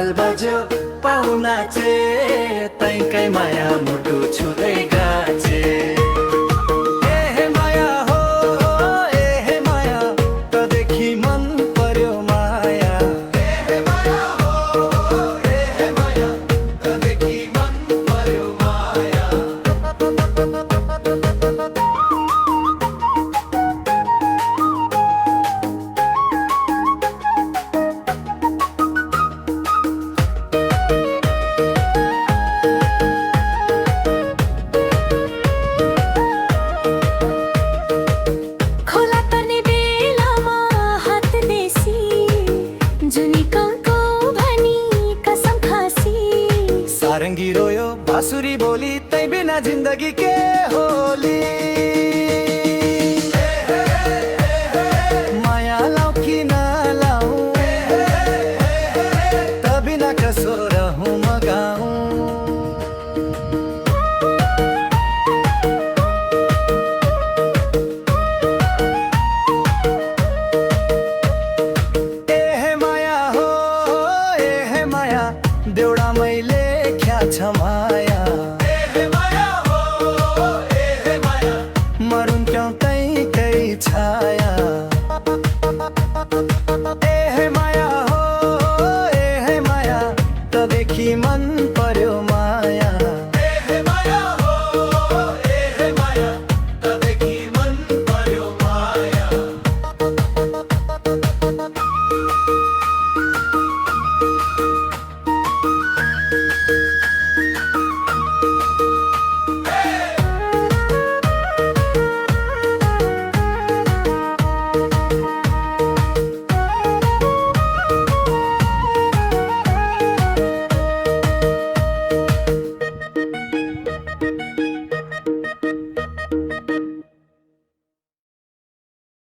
ताल बज्यो पाहुना चे तैकै माया मुटु छुँदै गाचे ए हे माया हो ए हे माया तदेखि मन पर्यो माया ए हे माया हो ए हे माया तदेखि मन पर्यो माया खोला पर्ने बेलामा हात देसी जुनी कङ्को भनी कसम खासी सारंगी रोयो बाँसुरी बोली तै बिना जिन्दगी के होली